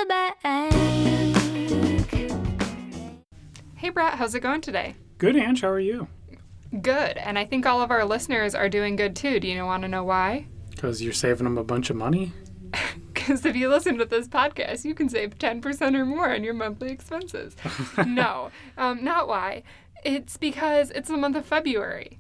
the bank. Hey Brett, how's it going today? Good, Ange. How are you? Good, and I think all of our listeners are doing good too. Do you want to know why? Because you're saving them a bunch of money? Because if you listen to this podcast, you can save 10% or more on your monthly expenses. No, not why. It's because it's the month of February.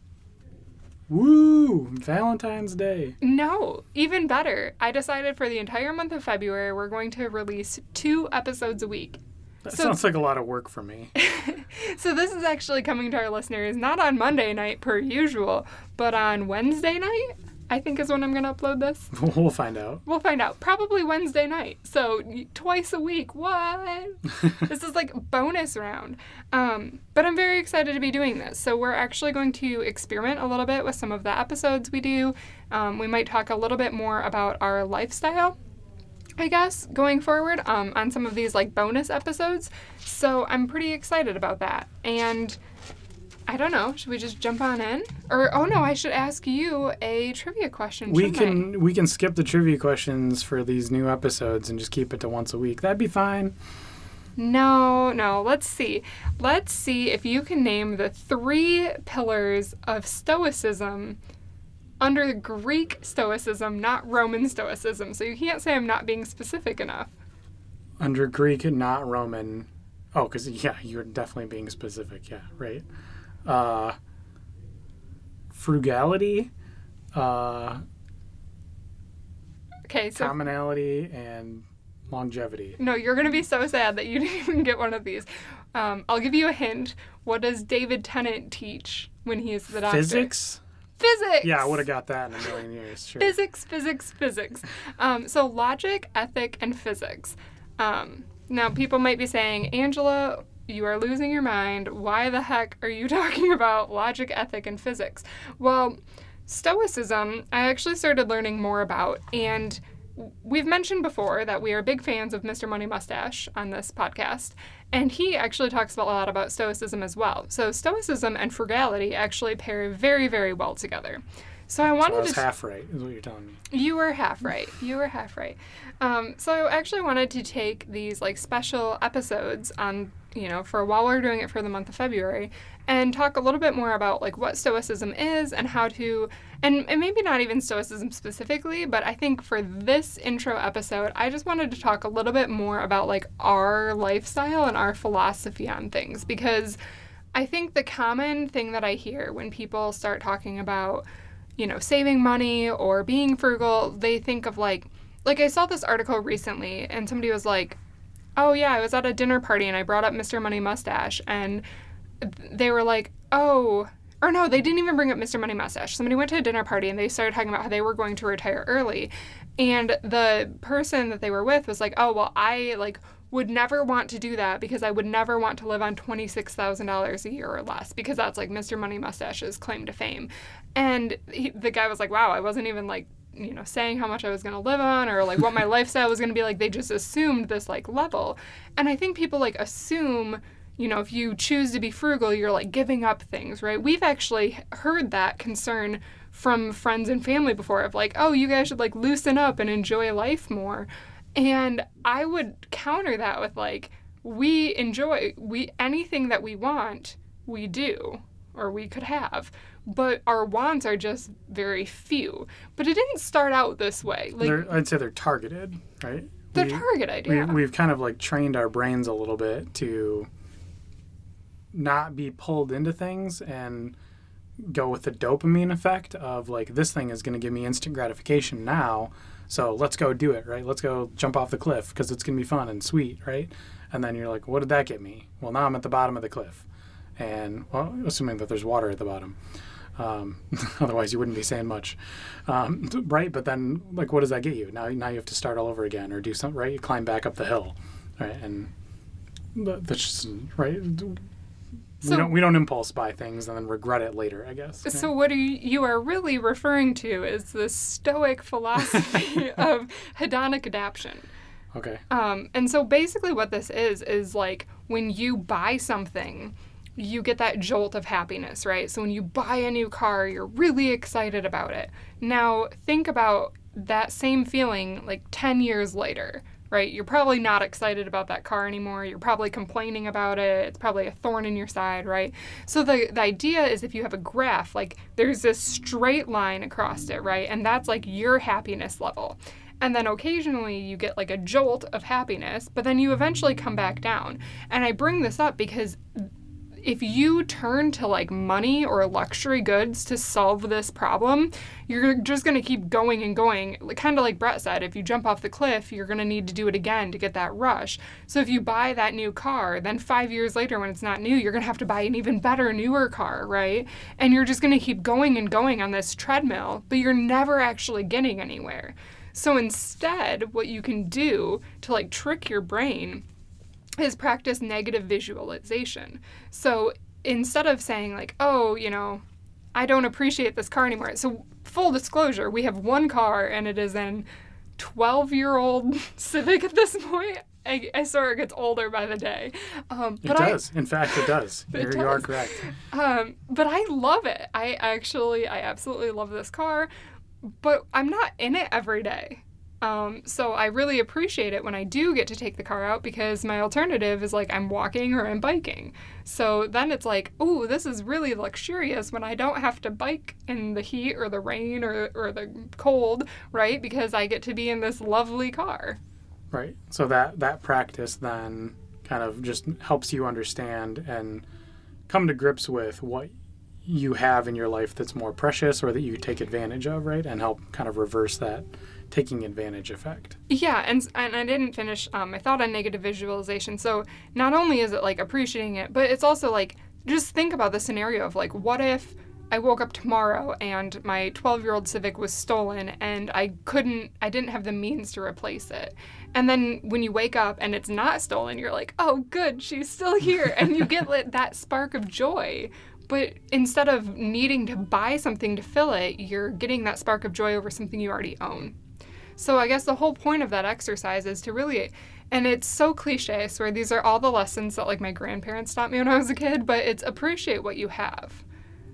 Woo! Valentine's Day. No, even better. I decided for the entire month of February, we're going to release 2 episodes a week. That sounds like a lot of work for me. So this is actually coming to our listeners not on Monday night per usual, but on Wednesday night, I think is when I'm going to upload this. We'll find out. We'll find out. Probably Wednesday night. So twice a week. What? This is like bonus round. But I'm very excited to be doing this. So we're actually going to experiment a little bit with some of the episodes we do. We might talk a little bit more about our lifestyle, I guess, going forward on some of these like bonus episodes. So I'm pretty excited about that. And I don't know. Should we just jump on in? Or, oh no, I should ask you a trivia question. We can skip the trivia questions for these new episodes and just keep it to once a week. That'd be fine. No. Let's see. Let's see if you can name the 3 pillars of Stoicism under Greek Stoicism, not Roman Stoicism. So you can't say I'm not being specific enough. Under Greek, not Roman. Oh, because, yeah, you're definitely being specific. Yeah, right. Frugality, okay, so commonality, and longevity. No, you're going to be so sad that you didn't even get one of these. I'll give you a hint. What does David Tennant teach when he is the doctor? Physics? Physics! Yeah, I would have got that in a million years. Sure. Physics. So logic, ethic, and physics. Now, people might be saying, Angela, you are losing your mind. Why the heck are you talking about logic, ethic, and physics? Well, Stoicism, I actually started learning more about, and we've mentioned before that we are big fans of Mr. Money Mustache on this podcast, and he actually talks a lot about Stoicism as well. So Stoicism and frugality actually pair very, very well together. So I was half right, is what you're telling me. You were half right. So I actually wanted to take these like special episodes on, for while we're doing it for the month of February, and talk a little bit more about like what Stoicism is and how to, and maybe not even Stoicism specifically, but I think for this intro episode, I just wanted to talk a little bit more about like our lifestyle and our philosophy on things, because I think the common thing that I hear when people start talking about saving money or being frugal, they think of like I saw this article recently and somebody was like, oh yeah, I was at a dinner party and I brought up Mr. Money Mustache, and they were like, oh, or no, they didn't even bring up Mr. Money Mustache. Somebody went to a dinner party and they started talking about how they were going to retire early, and the person that they were with was like, oh, well, I would never want to do that because I would never want to live on $26,000 a year or less, because that's like Mr. Money Mustache's claim to fame. And the guy was like, wow, I wasn't even saying how much I was going to live on or like what my lifestyle was going to be like. They just assumed this like level. And I think people like assume, if you choose to be frugal, you're like giving up things, right? We've actually heard that concern from friends and family before of like, oh, you guys should like loosen up and enjoy life more. And I would counter that with like, anything that we want, we do, or we could have, but our wants are just very few. But it didn't start out this way. I'd say they're targeted, right? They're targeted, yeah. We've kind of like trained our brains a little bit to not be pulled into things and go with the dopamine effect of like, this thing is going to give me instant gratification now, so let's go do it, right? Let's go jump off the cliff because it's going to be fun and sweet, right? And then you're like, what did that get me? Well, now I'm at the bottom of the cliff. And, well, assuming that there's water at the bottom. Otherwise, you wouldn't be saying much. Right? But then, like, what does that get you? Now you have to start all over again or do something, right? You climb back up the hill, right? And that's just, right? We don't impulse buy things and then regret it later, I guess. So what you are really referring to is the Stoic philosophy of Hedonic Adaption. Okay. And so basically what this is like when you buy something, you get that jolt of happiness, right? So when you buy a new car, you're really excited about it. Now think about that same feeling like 10 years later, right? You're probably not excited about that car anymore. You're probably complaining about it. It's probably a thorn in your side, right? So the idea is if you have a graph, like there's this straight line across it, right? And that's like your happiness level. And then occasionally you get like a jolt of happiness, but then you eventually come back down. And I bring this up because if you turn to like money or luxury goods to solve this problem, you're just going to keep going and going. Kind of like Brett said, if you jump off the cliff, you're going to need to do it again to get that rush. So if you buy that new car, then 5 years later when it's not new, you're going to have to buy an even better, newer car, right? And you're just going to keep going and going on this treadmill, but you're never actually getting anywhere. So instead, what you can do to like trick your brain is practice negative visualization. So instead of saying like, oh, I don't appreciate this car anymore. So full disclosure, we have one car and it is an 12-year-old Civic at this point. I swear it gets older by the day. But it does. In fact, it does. You are correct. But I love it. I absolutely love this car, but I'm not in it every day. So I really appreciate it when I do get to take the car out because my alternative is like I'm walking or I'm biking. So then it's like, ooh, this is really luxurious when I don't have to bike in the heat or the rain or the cold, right? Because I get to be in this lovely car. Right. So that practice then kind of just helps you understand and come to grips with what you have in your life that's more precious or that you take advantage of, right? And help kind of reverse that taking advantage effect. Yeah, and I didn't finish my thought on negative visualization. So not only is it like appreciating it, but it's also like just think about the scenario of like, what if I woke up tomorrow and my 12-year-old Civic was stolen and I didn't have the means to replace it. And then when you wake up and it's not stolen, you're like, oh, good, she's still here. And you get that spark of joy. But instead of needing to buy something to fill it, you're getting that spark of joy over something you already own. So I guess the whole point of that exercise is to really, and it's so cliche, I swear these are all the lessons that like my grandparents taught me when I was a kid, but it's appreciate what you have.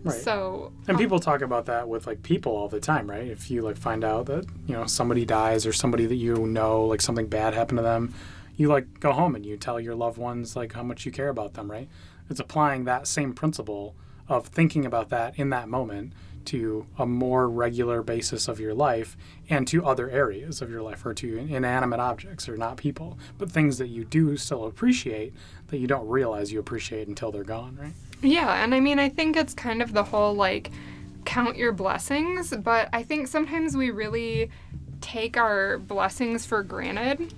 Right. So and people talk about that with like people all the time, right? If you like find out that, somebody dies or somebody that like something bad happened to them, you like go home and you tell your loved ones like how much you care about them, right? It's applying that same principle of thinking about that in that moment to a more regular basis of your life and to other areas of your life or to inanimate objects or not people, but things that you do still appreciate that you don't realize you appreciate until they're gone, right? Yeah, and I mean, I think it's kind of the whole like count your blessings, but I think sometimes we really take our blessings for granted.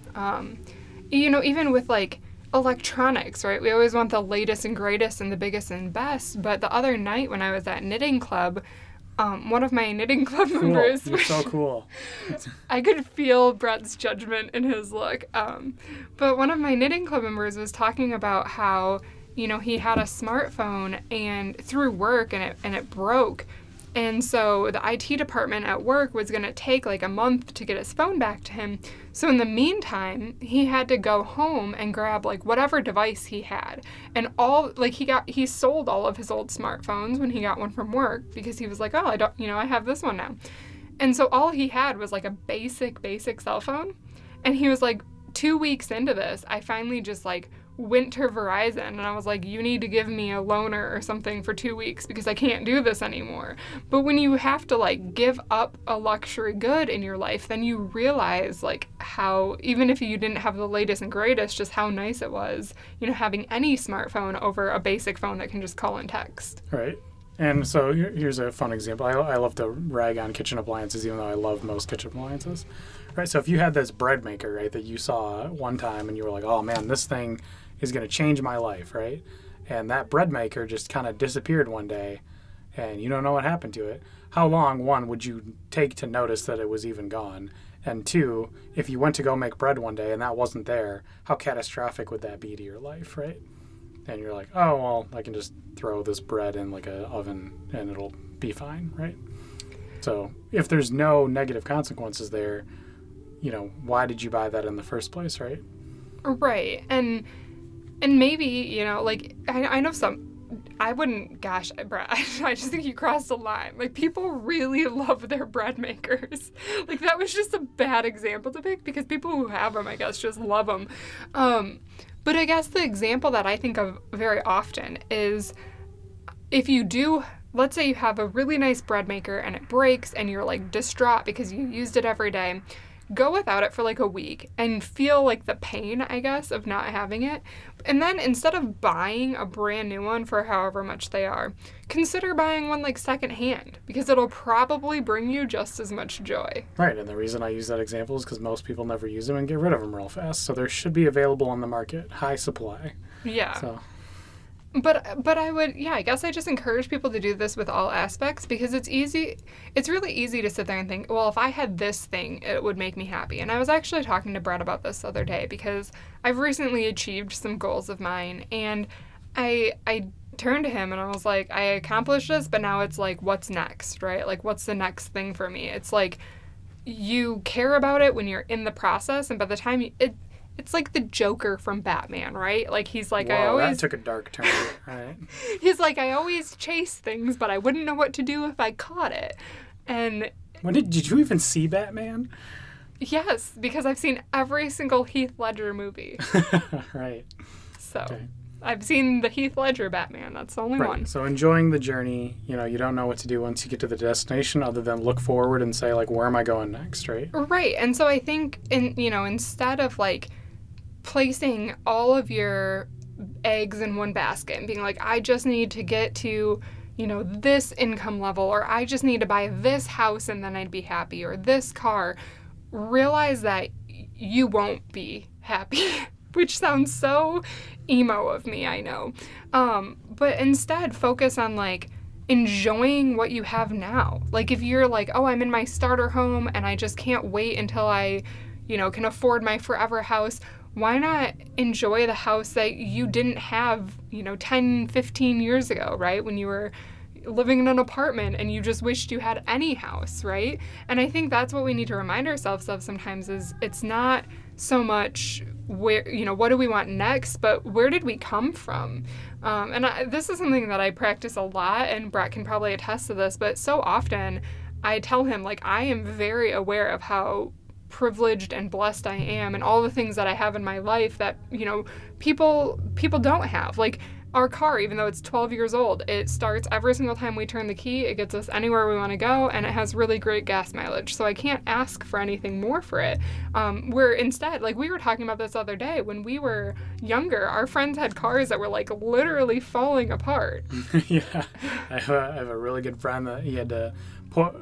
Even with like electronics, right? We always want the latest and greatest and the biggest and best, but the other night when I was at knitting club, one of my knitting club members... You're so cool. I could feel Brett's judgment in his look. But one of my knitting club members was talking about how, he had a smartphone and through work and it broke. And so the IT department at work was going to take like a month to get his phone back to him. So in the meantime, he had to go home and grab like whatever device he had. And he sold all of his old smartphones when he got one from work because he was like, oh, I have this one now. And so all he had was like a basic cell phone. And he was like, 2 weeks into this, I finally just like went to Verizon and I was like, you need to give me a loaner or something for 2 weeks because I can't do this anymore. But when you have to like give up a luxury good in your life, then you realize like how, even if you didn't have the latest and greatest, just how nice it was, having any smartphone over a basic phone that can just call and text. Right. And so here's a fun example. I love to rag on kitchen appliances, even though I love most kitchen appliances. Right. So if you had this bread maker, right, that you saw one time and you were like, oh man, this thing is going to change my life, right? And that bread maker just kind of disappeared one day and you don't know what happened to it. How long, one, would you take to notice that it was even gone? And two, if you went to go make bread one day and that wasn't there, how catastrophic would that be to your life, right? And you're like, oh, well, I can just throw this bread in like an oven and it'll be fine, right? So if there's no negative consequences there, why did you buy that in the first place, right? Right. And maybe, like, I know I wouldn't, gosh, Brett, I just think you crossed the line. Like, people really love their bread makers. Like, that was just a bad example to pick because people who have them, I guess, just love them. But I guess the example that I think of very often is if you do, let's say you have a really nice bread maker and it breaks and you're like distraught because you used it every day. Go without it for like a week and feel like the pain, I guess, of not having it. And then instead of buying a brand new one for however much they are, consider buying one like secondhand because it'll probably bring you just as much joy. Right, and the reason I use that example is because most people never use them and get rid of them real fast. So there should be available on the market, high supply. Yeah. So. But I would, I guess I just encourage people to do this with all aspects because it's really easy to sit there and think, well, if I had this thing, it would make me happy. And I was actually talking to Brett about this the other day because I've recently achieved some goals of mine and I turned to him and I was like, I accomplished this, but now it's like, what's next, right? Like, what's the next thing for me? It's like, you care about it when you're in the process and by the time it's like the Joker from Batman, right? Like, he's like, Whoa, that took a dark turn, right? He's like, I always chase things, but I wouldn't know what to do if I caught it. And did you even see Batman? Yes, because I've seen every single Heath Ledger movie. Right. So, okay. I've seen the Heath Ledger Batman. That's the only one. So enjoying the journey, you don't know what to do once you get to the destination other than look forward and say, like, where am I going next, right? Right. And so I think, instead of, like, placing all of your eggs in one basket and being like, I just need to get to, this income level, or I just need to buy this house and then I'd be happy, or this car, realize that you won't be happy, which sounds so emo of me, I know. But instead focus on like enjoying what you have now. Like if you're like, oh, I'm in my starter home and I just can't wait until I, can afford my forever house. Why not enjoy the house that you didn't have, 10, 15 years ago, right? When you were living in an apartment and you just wished you had any house, right? And I think that's what we need to remind ourselves of sometimes is it's not so much where, what do we want next, but where did we come from? This is something that I practice a lot, and Brett can probably attest to this, but so often I tell him, like, I am very aware of how privileged and blessed I am and all the things that I have in my life that, people don't have. Like our car, even though it's 12 years old, it starts every single time we turn the key. It gets us anywhere we want to go, and it has really great gas mileage. So I can't ask for anything more for it. Where instead, like we were talking about this other day, when we were younger, our friends had cars that were like literally falling apart. Yeah, I have a really good friend that he had to put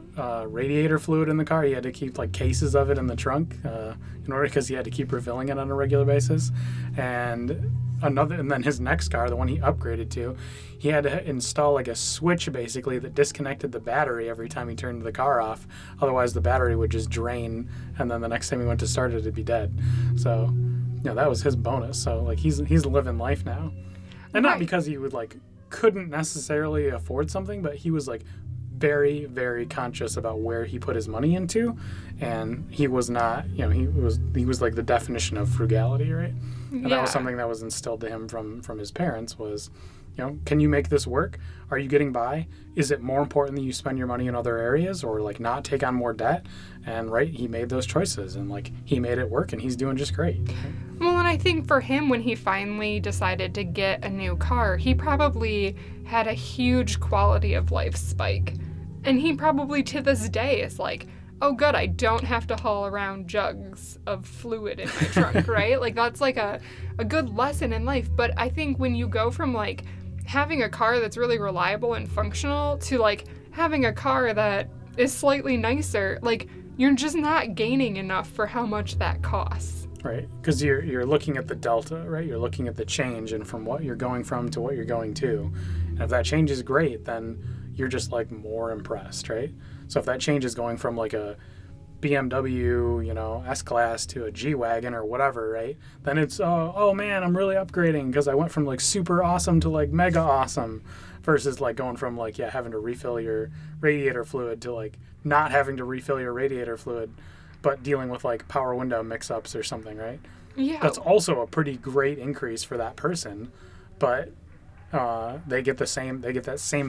radiator fluid in the car. He had to keep like cases of it in the trunk in order because he had to keep refilling it on a regular basis. And then his next car, the one he upgraded to, he had to install like a switch basically that disconnected the battery every time he turned the car off. Otherwise the battery would just drain, and then the next time he went to start it, it'd be dead. So that was his bonus. So like he's living life now, and not because he would like couldn't necessarily afford something, but he was like very, very conscious about where he put his money into, and he was not, he was like the definition of frugality, right? And that was something that was instilled to him from his parents was, can you make this work? Are you getting by? Is it more important that you spend your money in other areas or like not take on more debt? And he made those choices and like he made it work and he's doing just great. Well, and I think for him, when he finally decided to get a new car, he probably had a huge quality of life spike. And he probably to this day is like, oh, good, I don't have to haul around jugs of fluid in my trunk, right? Like, that's like a good lesson in life. But I think when you go from, like, having a car that's really reliable and functional to, like, having a car that is slightly nicer, like, you're just not gaining enough for how much that costs. Right, because you're looking at the delta, right? You're looking at the change and from what you're going from to what you're going to. And if that change is great, then you're just like more impressed, right? So if that change is going from like a BMW, S-Class to a G-Wagon or whatever, right? Then it's, oh man, I'm really upgrading because I went from like super awesome to like mega awesome versus like going from like, having to refill your radiator fluid to like not having to refill your radiator fluid, but dealing with like power window mix-ups or something, right? Yeah. That's also a pretty great increase for that person, but they get that same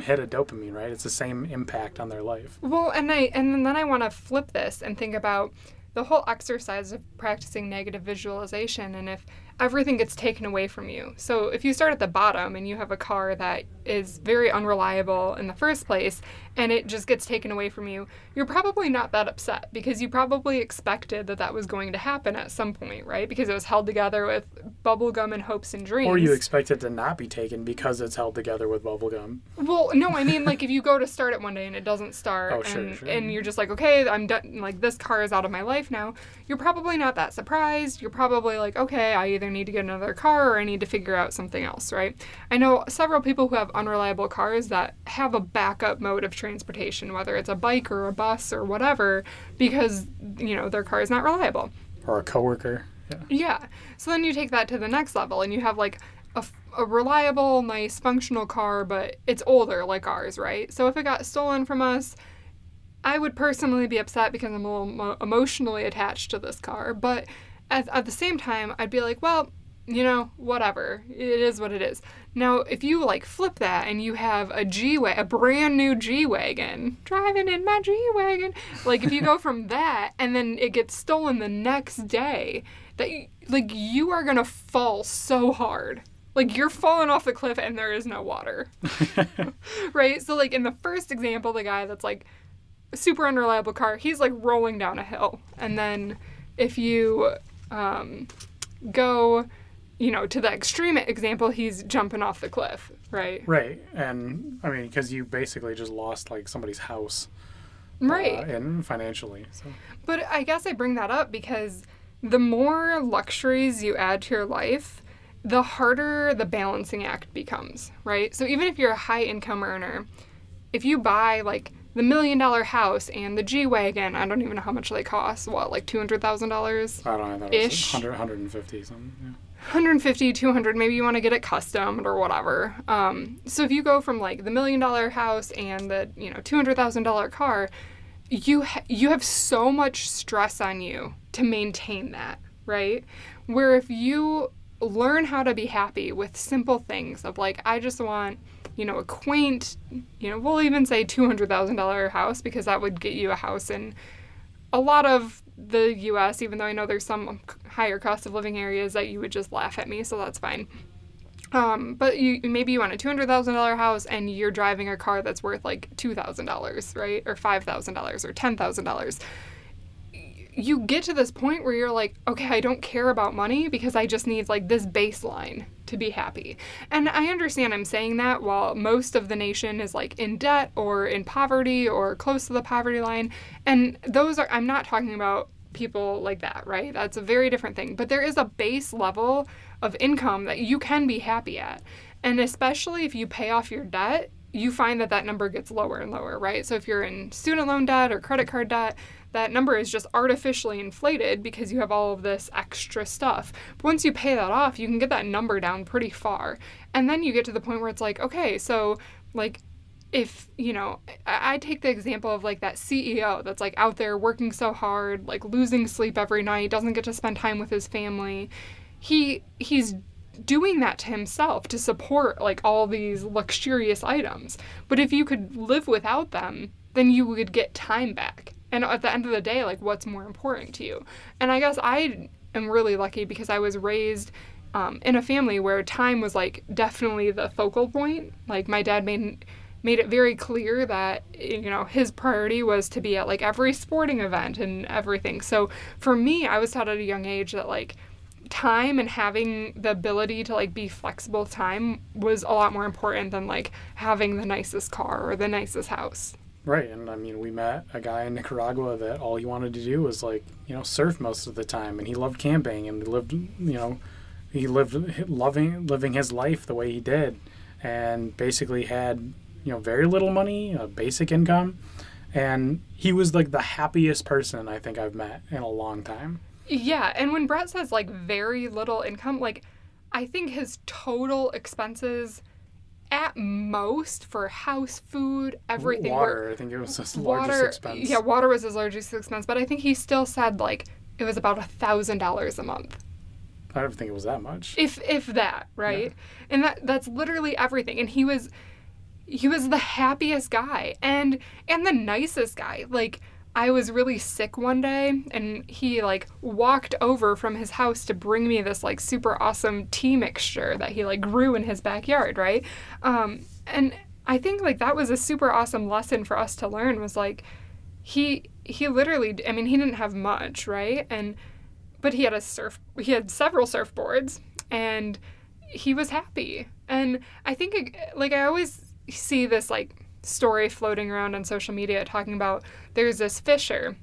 hit of dopamine, right? It's the same impact on their life. Well, and then I want to flip this and think about the whole exercise of practicing negative visualization, and if everything gets taken away from you. So if you start at the bottom and you have a car that is very unreliable in the first place and it just gets taken away from you, you're probably not that upset because you probably expected that was going to happen at some point, right? Because it was held together with bubblegum and hopes and dreams. Or you expect it to not be taken because it's held together with bubblegum. Well, no, I mean, like, if you go to start it one day and it doesn't start, and you're just like, okay, I'm done, like, this car is out of my life now, you're probably not that surprised. You're probably like, okay, I either need to get another car or I need to figure out something else, right? I know several people who have unreliable cars that have a backup mode of transportation, whether it's a bike or a bus or whatever, because, their car is not reliable. Or a coworker. Yeah. So then you take that to the next level and you have, like, a reliable, nice, functional car, but it's older, like ours, right? So if it got stolen from us, I would personally be upset because I'm a little emotionally attached to this car. But at the same time, I'd be like, well, whatever. It is what it is. Now, if you, like, flip that and you have a brand new G-Wagon, driving in my G-Wagon, like, if you go from that and then it gets stolen the next day, you are going to fall so hard. Like, you're falling off the cliff and there is no water. Right? So, like, in the first example, the guy that's, like, a super unreliable car, he's, like, rolling down a hill. And then if you go, to the extreme example, he's jumping off the cliff, right? Right. And, I mean, because you basically just lost, like, somebody's house. Right. And financially. So. But I guess I bring that up because the more luxuries you add to your life, the harder the balancing act becomes, right? So even if you're a high income earner, if you buy, like, the $1 million house and the G-Wagon, I don't even know how much they cost, like $200,000? I don't know. Ish? 150 something, yeah. 150, 200, maybe you want to get it customed or whatever. So if you go from, like, the $1 million house and the, $200,000 car, you have so much stress on you to maintain that, right? Where if you learn how to be happy with simple things of, like, I just want, a quaint, we'll even say $200,000 house because that would get you a house in a lot of the U.S., even though I know there's some higher cost of living areas that you would just laugh at me, so that's fine. But maybe you want a $200,000 house and you're driving a car that's worth, like, $2,000, right? Or $5,000 or $10,000. You get to this point where you're like, okay, I don't care about money because I just need, like, this baseline to be happy. And I understand I'm saying that while most of the nation is, like, in debt or in poverty or close to the poverty line. And I'm not talking about people like that, right? That's a very different thing. But there is a base level of income that you can be happy at. And especially if you pay off your debt, you find that number gets lower and lower, right? So if you're in student loan debt or credit card debt, that number is just artificially inflated because you have all of this extra stuff. But once you pay that off, you can get that number down pretty far. And then you get to the point where it's like, okay, so, like, if, I take the example of, like, that CEO that's, like, out there working so hard, like, losing sleep every night, doesn't get to spend time with his family. He's doing that to himself to support, like, all these luxurious items. But if you could live without them, then you would get time back. And at the end of the day, like, what's more important to you? And I guess I am really lucky because I was raised in a family where time was, like, definitely the focal point. Like, my dad made it very clear that, his priority was to be at, like, every sporting event and everything. So for me, I was taught at a young age that, like, time and having the ability to, like, be flexible with time was a lot more important than, like, having the nicest car or the nicest house. Right, and I mean, we met a guy in Nicaragua that all he wanted to do was, like, surf most of the time, and he loved camping, and he lived living his life the way he did, and basically had, very little money, a basic income, and he was, like, the happiest person I think I've met in a long time. Yeah, and when Brett says, like, very little income, like, I think his total expenses at most for house, food, everything. Water, I think it was his largest expense. Yeah, water was his largest expense, but I think he still said, like, it was about $1,000 a month. I don't think it was that much. If that, right? Yeah. And that's literally everything. And he was the happiest guy and the nicest guy. Like, I was really sick one day, and he, like, walked over from his house to bring me this, like, super awesome tea mixture that he, like, grew in his backyard, right? And I think, like, that was a super awesome lesson for us to learn, was, like, he literally, I mean, he didn't have much, right? But he had several surfboards, and he was happy. And I think, like, I always see this, like, story floating around on social media talking about there's this fisher,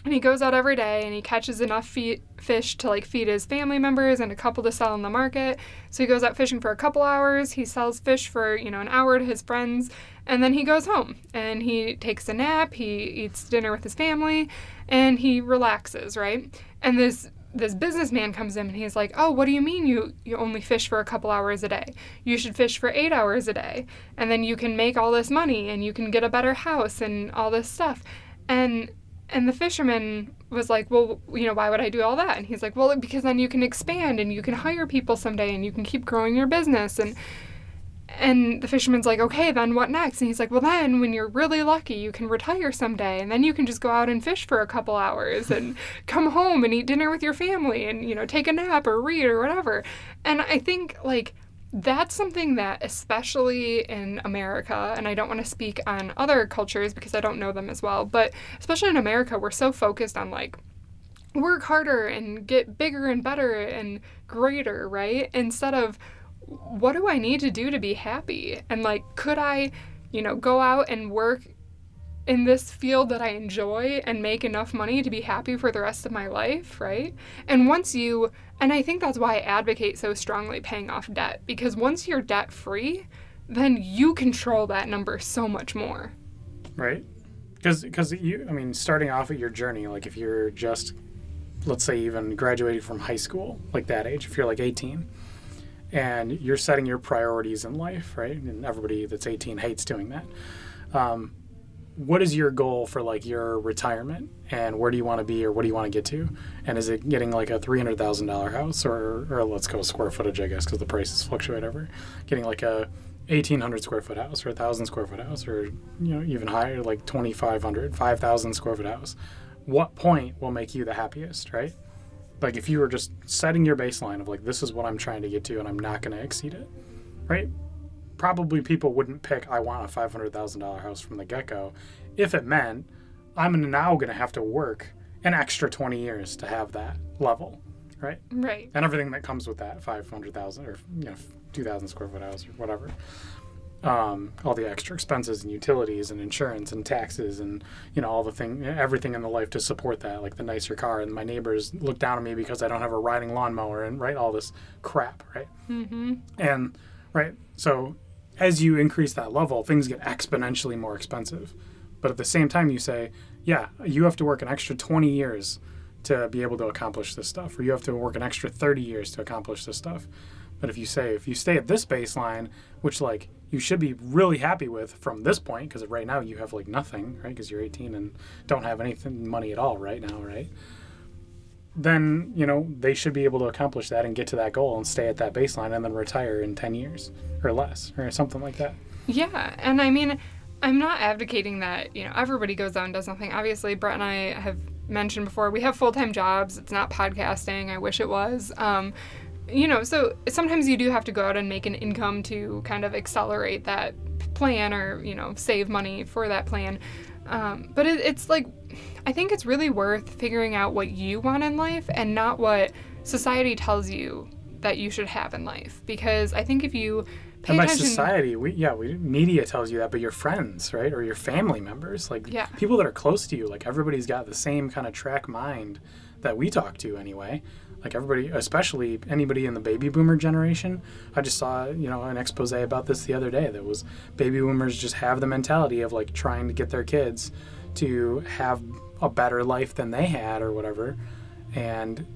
and he goes out every day and he catches enough fish to, like, feed his family members and a couple to sell in the market. So he goes out fishing for a couple hours, he sells fish for, an hour to his friends, and then he goes home and he takes a nap, he eats dinner with his family, and he relaxes, right? And this businessman comes in and he's like, oh, what do you mean you only fish for a couple hours a day? You should fish for 8 hours a day. And then you can make all this money and you can get a better house and all this stuff. And the fisherman was like, well, why would I do all that? And he's like, well, because then you can expand and you can hire people someday and you can keep growing your business. And the fisherman's like, okay, then what next? And he's like, well, then when you're really lucky, you can retire someday, and then you can just go out and fish for a couple hours and come home and eat dinner with your family and, take a nap or read or whatever. And I think, like, that's something that, especially in America, and I don't want to speak on other cultures because I don't know them as well, but especially in America, we're so focused on, like, work harder and get bigger and better and greater, right? Instead of, what do I need to do to be happy? And, like, could I, go out and work in this field that I enjoy and make enough money to be happy for the rest of my life, right? And and I think that's why I advocate so strongly paying off debt, because once you're debt free, then you control that number so much more. Right? Because starting off at your journey, like, if you're just, let's say, even graduating from high school, like that age, if you're like 18, and you're setting your priorities in life, right? And everybody that's 18 hates doing that. What is your goal for, like, your retirement, and where do you want to be, or what do you want to get to? And is it getting, like, a $300,000 house, or let's go square footage, I guess, because the prices fluctuate ever, getting like a 1,800 square foot house, or 1,000 square foot house, or even higher, like 2,500, 5,000 square foot house? What point will make you the happiest, right? Like, if you were just setting your baseline of, like, this is what I'm trying to get to and I'm not going to exceed it, right? Probably people wouldn't pick, I want a $500,000 house from the get-go, if it meant I'm now going to have to work an extra 20 years to have that level, right? Right. And everything that comes with that 500,000 or 2,000 square foot house or whatever. All the extra expenses and utilities and insurance and taxes and, all everything in the life to support that, like the nicer car, and my neighbors look down on me because I don't have a riding lawnmower, and, right, all this crap, right? Mm-hmm. And, right, so as you increase that level, things get exponentially more expensive. But at the same time, you say, yeah, you have to work an extra 20 years to be able to accomplish this stuff, or you have to work an extra 30 years to accomplish this stuff. But if you stay at this baseline, which, like, you should be really happy with from this point, because right now you have, like, nothing, right? Because you're 18 and don't have money at all right now, right? Then, they should be able to accomplish that and get to that goal and stay at that baseline and then retire in 10 years or less or something like that. Yeah. And I mean, I'm not advocating that, everybody goes out and does something. Obviously, Brett and I have mentioned before, we have full-time jobs. It's not podcasting. I wish it was. So sometimes you do have to go out and make an income to kind of accelerate that plan or, save money for that plan. But it's like, I think it's really worth figuring out what you want in life and not what society tells you that you should have in life. Because I think if you pay and by attention... society, media tells you that, but your friends, right, or your family members, like, yeah, people that are close to you, like, everybody's got the same kind of track mind that we talk to anyway. Like, everybody, especially anybody in the baby boomer generation. I just saw, an expose about this the other day that was baby boomers just have the mentality of, like, trying to get their kids to have a better life than they had or whatever. And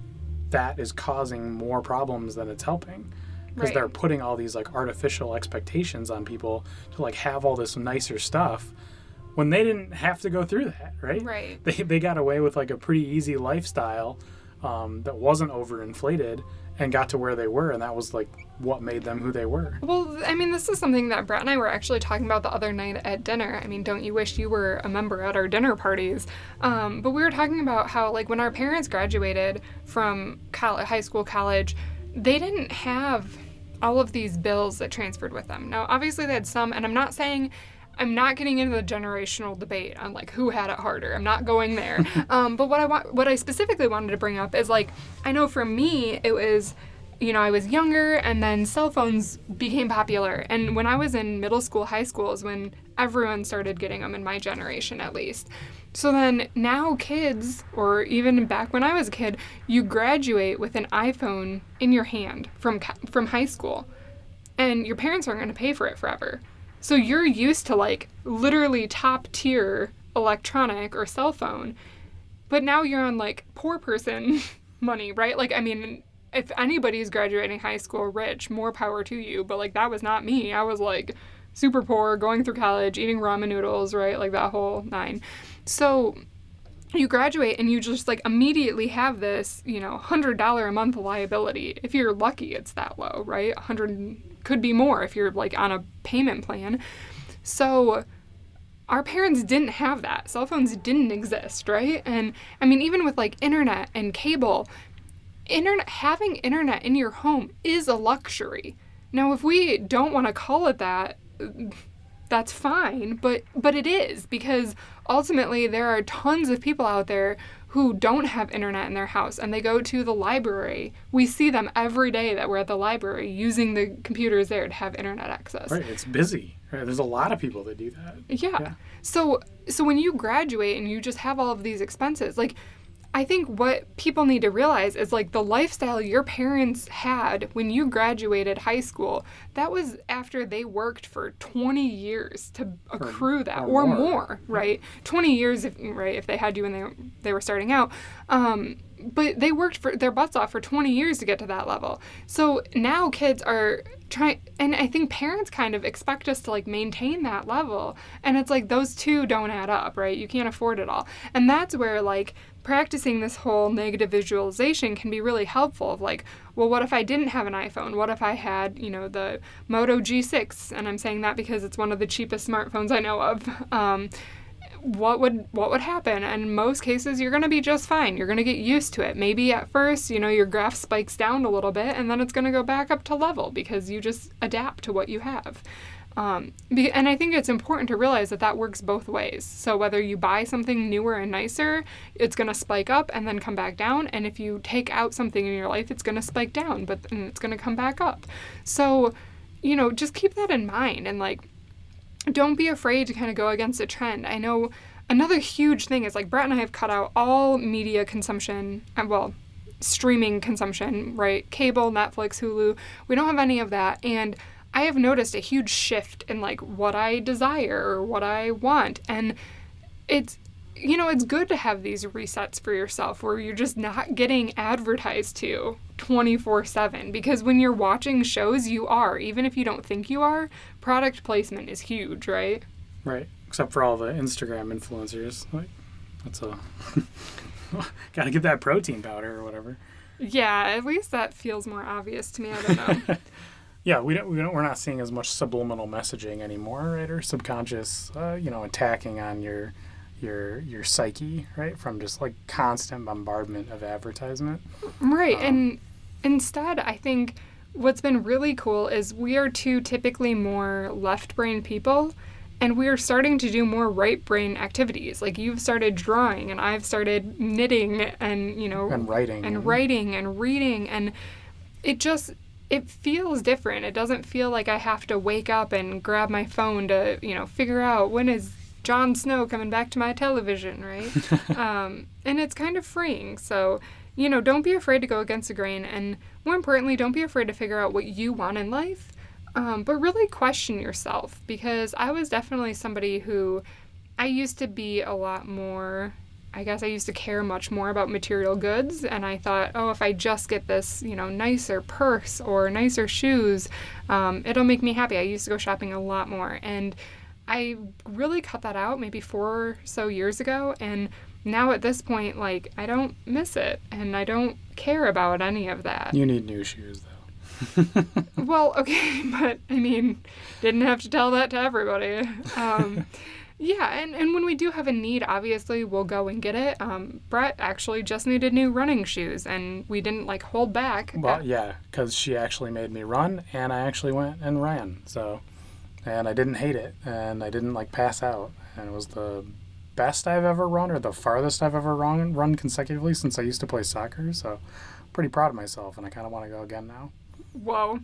that is causing more problems than it's helping. Because right, they're putting all these, like, artificial expectations on people to, like, have all this nicer stuff when they didn't have to go through that, right? Right. They got away with, like, a pretty easy lifestyle that wasn't overinflated, and got to where they were, and that was like what made them who they were. Well, I mean, this is something that Brett and I were actually talking about the other night at dinner. I mean, don't you wish you were a member at our dinner parties? But we were talking about how, like, when our parents graduated from high school, college, they didn't have all of these bills that transferred with them. Now, obviously they had some, and I'm not getting into the generational debate on, like, who had it harder. I'm not going there. But what I specifically wanted to bring up is, like, I know for me, it was, you know, I was younger, and then cell phones became popular. And when I was in middle school, high school is when everyone started getting them, in my generation at least. So then now kids, or even back when I was a kid, you graduate with an iPhone in your hand from high school, and your parents aren't going to pay for it forever. So you're used to, like, literally top tier electronic or cell phone, but now you're on, like, poor person money, right? Like, I mean, if anybody's graduating high school rich, more power to you, but, like, that was not me. I was, like, super poor, going through college, eating ramen noodles, right? Like, that whole nine. So you graduate and you just, like, immediately have this, you know, $100 a month liability. If you're lucky, it's that low, right? 100 could be more if you're, like, on a payment plan. So our parents didn't have that. Cell phones didn't exist, right? And I mean, even with, like, internet and cable, having internet in your home is a luxury. Now, if we don't want to call it that, that's fine, but it is, because ultimately there are tons of people out there who don't have internet in their house, and they go to the library. We see them every day that we're at the library using the computers there to have internet access. Right, it's busy. Right, there's a lot of people that do that. Yeah. So when you graduate and you just have all of these expenses, like, I think what people need to realize is, like, the lifestyle your parents had when you graduated high school, that was after they worked for 20 years to accrue that, or more, right? 20 years, if they had you when they were starting out. But they worked for their butts off for 20 years to get to that level. So now kids are trying, and I think parents kind of expect us to, like, maintain that level. And it's like, those two don't add up, right? You can't afford it all. And that's where, like, practicing this whole negative visualization can be really helpful of, like, well, what if I didn't have an iPhone? What if I had, you know, the Moto G6? And I'm saying that because it's one of the cheapest smartphones I know of. What would happen? And in most cases, you're going to be just fine. You're going to get used to it. Maybe at first, you know, your graph spikes down a little bit, and then it's going to go back up to level because you just adapt to what you have. And I think it's important to realize that works both ways. So whether you buy something newer and nicer, it's going to spike up and then come back down. And if you take out something in your life, it's going to spike down, but then it's going to come back up. So, you know, just keep that in mind, and, like, don't be afraid to kind of go against a trend. I know another huge thing is, like, Brett and I have cut out all media consumption, streaming consumption, right? Cable, Netflix, Hulu. We don't have any of that. And I have noticed a huge shift in, like, what I desire or what I want. And it's, you know, it's good to have these resets for yourself where you're just not getting advertised to 24/7, because when you're watching shows, you are, even if you don't think you are. Product placement is huge, right? Right. Except for all the Instagram influencers. Like, that's gotta get that protein powder or whatever. Yeah, at least that feels more obvious to me. I don't know. Yeah, we're not seeing as much subliminal messaging anymore, right? Or subconscious, attacking on your psyche, right? From just, like, constant bombardment of advertisement. Right. And instead, I think what's been really cool is we are two typically more left brain people, and we are starting to do more right brain activities. Like, you've started drawing, and I've started knitting, and, you know, and writing and reading, and it feels different. It doesn't feel like I have to wake up and grab my phone to, you know, figure out when is Jon Snow coming back to my television, right? And it's kind of freeing. So, you know, don't be afraid to go against the grain, and more importantly, don't be afraid to figure out what you want in life, but really question yourself, because I was definitely somebody who, I used to be a lot more, I guess I used to care much more about material goods, and I thought, oh, if I just get this, you know, nicer purse or nicer shoes, it'll make me happy. I used to go shopping a lot more, and I really cut that out maybe 4 or so years ago, and now at this point, like, I don't miss it, and I don't care about any of that. You need new shoes, though. Well, okay, but, I mean, didn't have to tell that to everybody. Yeah, and when we do have a need, obviously, we'll go and get it. Brett actually just needed new running shoes, and we didn't, like, hold back. Well, yeah, because she actually made me run, and I actually went and ran, so... And I didn't hate it, and I didn't, like, pass out. And it was the best I've ever run, or the farthest I've ever run consecutively since I used to play soccer, so pretty proud of myself, and I kind of want to go again now. Whoa.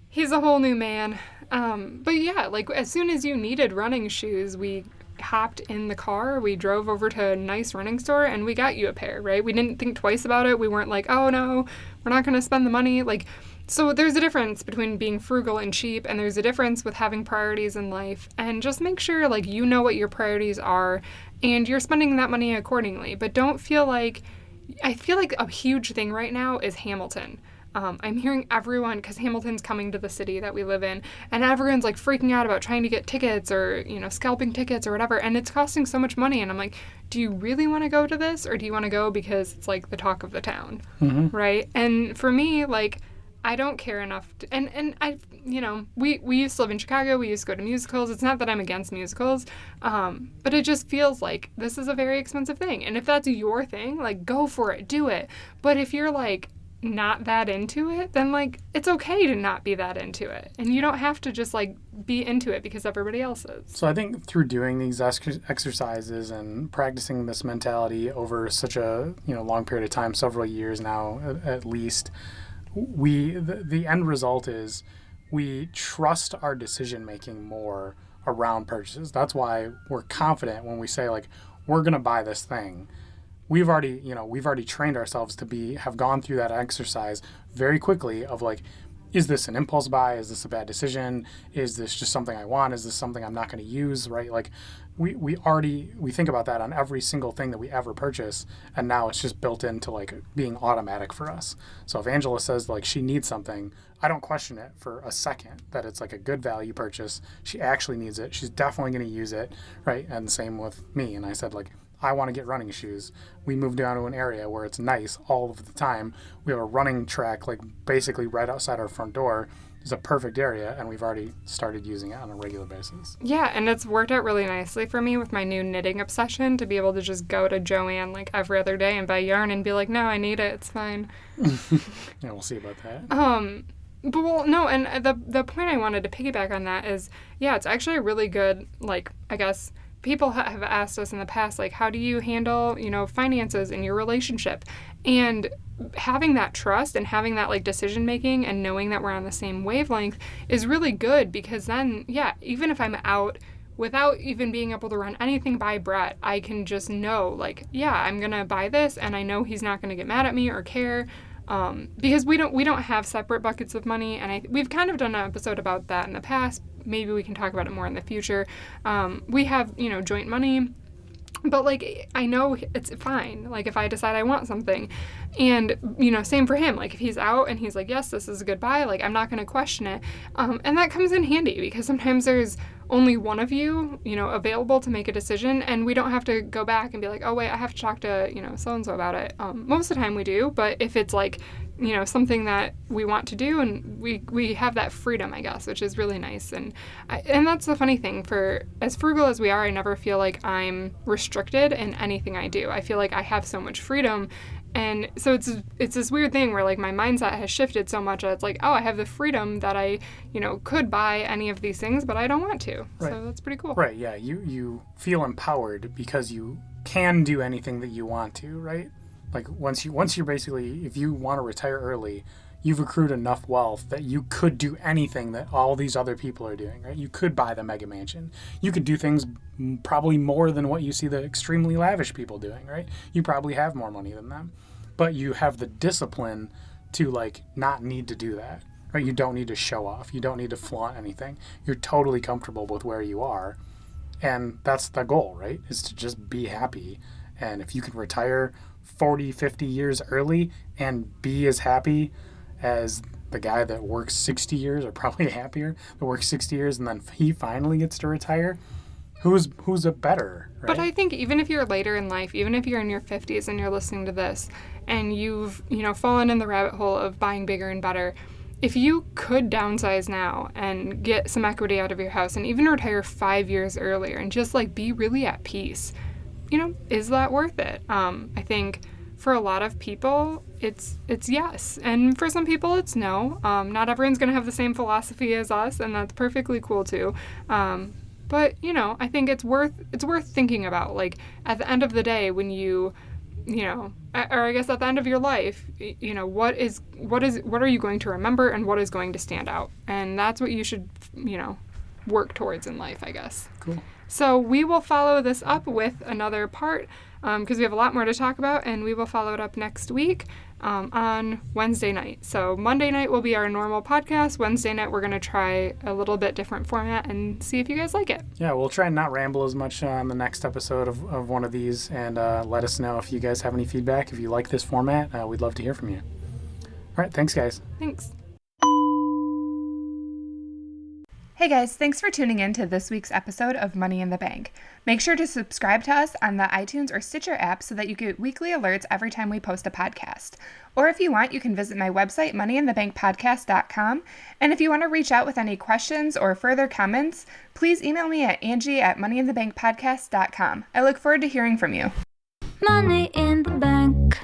He's a whole new man. But yeah, like, as soon as you needed running shoes, we hopped in the car, we drove over to a nice running store, and we got you a pair, right? We didn't think twice about it. We weren't like, oh no, we're not going to spend the money. Like, so there's a difference between being frugal and cheap, and there's a difference with having priorities in life. And just make sure, like, you know what your priorities are, and you're spending that money accordingly. But don't feel like... I feel like a huge thing right now is Hamilton. I'm hearing everyone, because Hamilton's coming to the city that we live in, and everyone's, like, freaking out about trying to get tickets or, you know, scalping tickets or whatever, and it's costing so much money. And I'm like, do you really want to go to this, or do you want to go because it's, like, the talk of the town, right? And for me, like... I don't care enough to, and I, you know, we used to live in Chicago, we used to go to musicals. It's not that I'm against musicals, but it just feels like this is a very expensive thing. And if that's your thing, like, go for it, do it. But if you're, like, not that into it, then, like, it's okay to not be that into it. And you don't have to just, like, be into it because everybody else is. So I think through doing these exercises and practicing this mentality over such a, you know, long period of time, several years now at least, the end result is we trust our decision making more around purchases. That's why we're confident when we say, like, we're going to buy this thing. We've already trained ourselves to have gone through that exercise very quickly of, like, is this an impulse buy? Is this a bad decision? Is this just something I want? Is this something I'm not going to use, right? Like, we think about that on every single thing that we ever purchase, and now it's just built into, like, being automatic for us. So if Angela says, like, she needs something, I don't question it for a second that it's, like, a good value purchase. She actually needs it. She's definitely going to use it, right? And same with me. And I said, like, I want to get running shoes. We moved down to an area where it's nice all of the time. We have a running track, like, basically right outside our front door. It's a perfect area, and we've already started using it on a regular basis. Yeah, and it's worked out really nicely for me with my new knitting obsession to be able to just go to Joann, like, every other day and buy yarn and be like, no, I need it. It's fine. Yeah, we'll see about that. But, well, no, and the point I wanted to piggyback on that is, yeah, it's actually a really good, like, I guess... People have asked us in the past, like, how do you handle, you know, finances in your relationship? And having that trust and having that, like, decision making and knowing that we're on the same wavelength is really good, because then, yeah, even if I'm out without even being able to run anything by Brett, I can just know, like, yeah, I'm going to buy this, and I know he's not going to get mad at me or care. Because we don't have separate buckets of money, and we've kind of done an episode about that in the past. Maybe we can talk about it more in the future. We have, you know, joint money, but, like, I know it's fine. Like, if I decide I want something, and, you know, same for him. Like, if he's out and he's like, yes, this is a good buy, like, I'm not going to question it. And that comes in handy, because sometimes there's only one of you, you know, available to make a decision, and we don't have to go back and be like, oh, wait, I have to talk to, you know, so-and-so about it. Most of the time we do, but if it's, like, you know, something that we want to do, and we have that freedom, I guess, which is really nice. And that's the funny thing. For as frugal as we are, I never feel like I'm restricted in anything I do. I feel like I have so much freedom. And so it's this weird thing where, like, my mindset has shifted so much that it's like, oh, I have the freedom that I, you know, could buy any of these things, but I don't want to. Right. So that's pretty cool. Right, yeah. You feel empowered because you can do anything that you want to, right? Like, once you're basically, if you want to retire early, you've accrued enough wealth that you could do anything that all these other people are doing, right? You could buy the mega mansion. You could do things probably more than what you see the extremely lavish people doing, right? You probably have more money than them. But you have the discipline to, like, not need to do that, right? You don't need to show off. You don't need to flaunt anything. You're totally comfortable with where you are. And that's the goal, right? Is to just be happy. And if you can retire 40, 50 years early and be as happy as the guy that works 60 years, or probably happier, that works 60 years and then he finally gets to retire? Who's a better, right? But I think even if you're later in life, even if you're in your 50s and you're listening to this and you've, fallen in the rabbit hole of buying bigger and better, if you could downsize now and get some equity out of your house and even retire 5 years earlier and just like be really at peace, is that worth it? I think for a lot of people, it's yes. And for some people, it's no. Not everyone's going to have the same philosophy as us, and that's perfectly cool too. But, I think it's worth thinking about. Like, at the end of the day, when or I guess at the end of your life, what are you going to remember and what is going to stand out? And that's what you should, work towards in life, I guess. Cool. So we will follow this up with another part because we have a lot more to talk about, and we will follow it up next week on Wednesday night. So Monday night will be our normal podcast. Wednesday night we're going to try a little bit different format and see if you guys like it. Yeah, we'll try and not ramble as much on the next episode of one of these, and let us know if you guys have any feedback. If you like this format, we'd love to hear from you. All right, thanks, guys. Thanks. Hey guys, thanks for tuning in to this week's episode of Money in the Bank. Make sure to subscribe to us on the iTunes or Stitcher app so that you get weekly alerts every time we post a podcast. Or if you want, you can visit my website, moneyinthebankpodcast.com. And if you want to reach out with any questions or further comments, please email me at Angie@moneyinthebankpodcast.com. I look forward to hearing from you. Money in the bank.